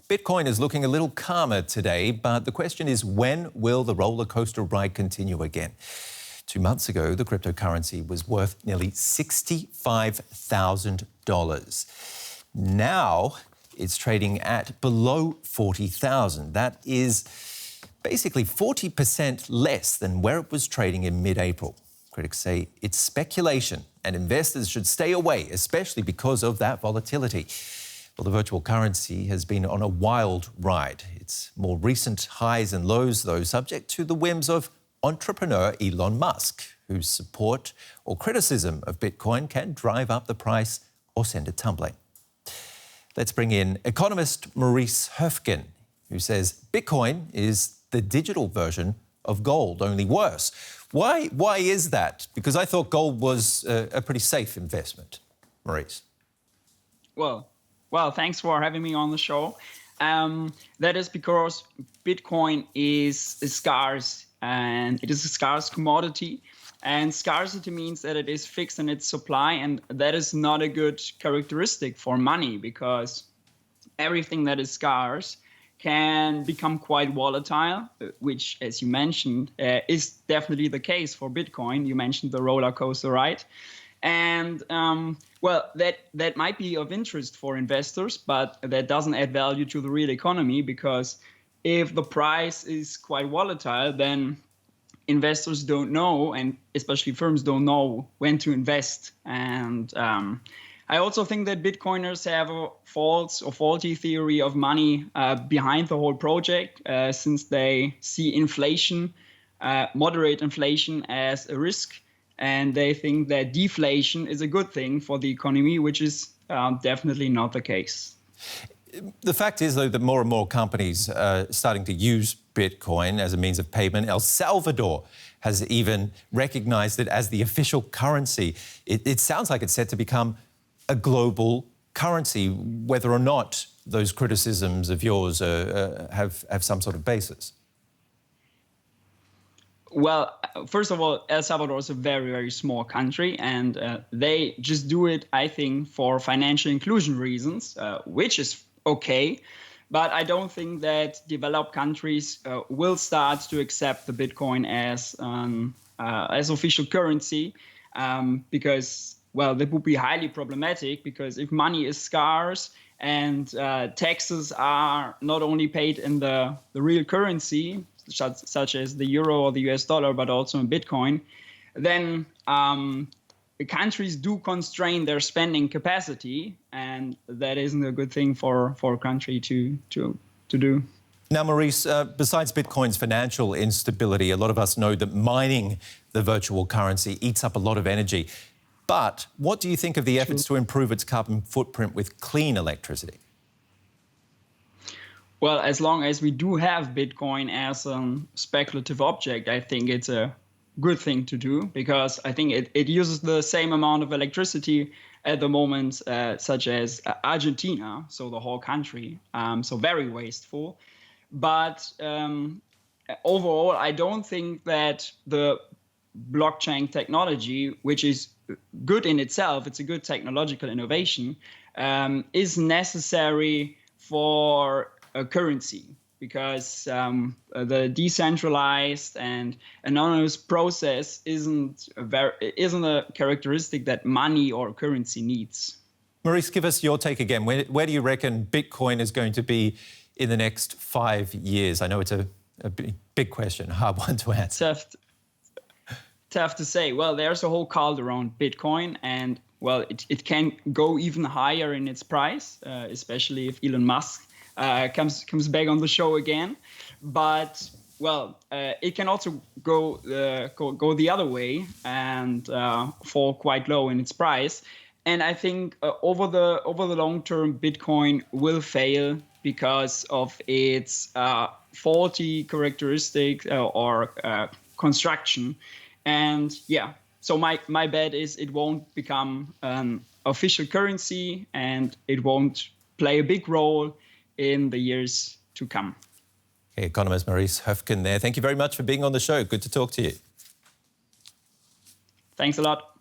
Bitcoin is looking a little calmer today, but the question is, when will the roller coaster ride continue again? 2 months ago, the cryptocurrency was worth nearly $65,000. Now it's trading at below $40,000. That is basically 40% less than where it was trading in mid-April. Critics say it's speculation and investors should stay away, especially because of that volatility. Well, the virtual currency has been on a wild ride. Its more recent highs and lows, though, subject to the whims of entrepreneur Elon Musk, whose support or criticism of Bitcoin can drive up the price or send it tumbling. Let's bring in economist Maurice Höfgen, who says Bitcoin is the digital version of gold, only worse. Why is that? Because I thought gold was a pretty safe investment. Maurice. Well, thanks for having me on the show. That is because Bitcoin is scarce, and it is a scarce commodity. And scarcity means that it is fixed in its supply, and that is not a good characteristic for money, because everything that is scarce can become quite volatile, which, as you mentioned, is definitely the case for Bitcoin. You mentioned the roller coaster ride. And that might be of interest for investors, but that doesn't add value to the real economy, because if the price is quite volatile, then investors don't know, and especially firms don't know when to invest. And I also think that Bitcoiners have a faulty theory of money behind the whole project, since they see inflation, moderate inflation, as a risk. And they think that deflation is a good thing for the economy, which is definitely not the case. The fact is, though, that more and more companies are starting to use Bitcoin as a means of payment. El Salvador has even recognized it as the official currency. It sounds like it's set to become a global currency, whether or not those criticisms of yours have some sort of basis. Well, first of all, El Salvador is a very, very small country, and they just do it, I think, for financial inclusion reasons, which is okay. But I don't think that developed countries will start to accept the Bitcoin as official currency, because, well, that would be highly problematic, because if money is scarce and taxes are not only paid in the real currency, such as the euro or the US dollar, but also in Bitcoin, then countries do constrain their spending capacity, and that isn't a good thing for a country to do. Now, Maurice, besides Bitcoin's financial instability, a lot of us know that mining the virtual currency eats up a lot of energy. But what do you think of the efforts to improve its carbon footprint with clean electricity? Well, as long as we do have Bitcoin as a speculative object, I think it's a good thing to do, because I think it uses the same amount of electricity at the moment, such as Argentina, so the whole country, so very wasteful. But overall, I don't think that the blockchain technology, which is good in itself, it's a good technological innovation, is necessary for a currency, because the decentralized and anonymous process isn't a characteristic that money or currency needs. Maurice, give us your take again. Where do you reckon Bitcoin is going to be in the next 5 years? I know it's a big question, a hard one to answer. Tough to say. Well, there's a whole cult around Bitcoin, and well, it can go even higher in its price, especially if Elon Musk comes back on the show again. But well, it can also go the other way and fall quite low in its price. And I think over the long term, Bitcoin will fail because of its faulty characteristic or construction. And yeah, so my bet is it won't become an official currency, and it won't play a big role in the years to come. Okay, economist Maurice Höfgen there. Thank you very much for being on the show. Good to talk to you. Thanks a lot.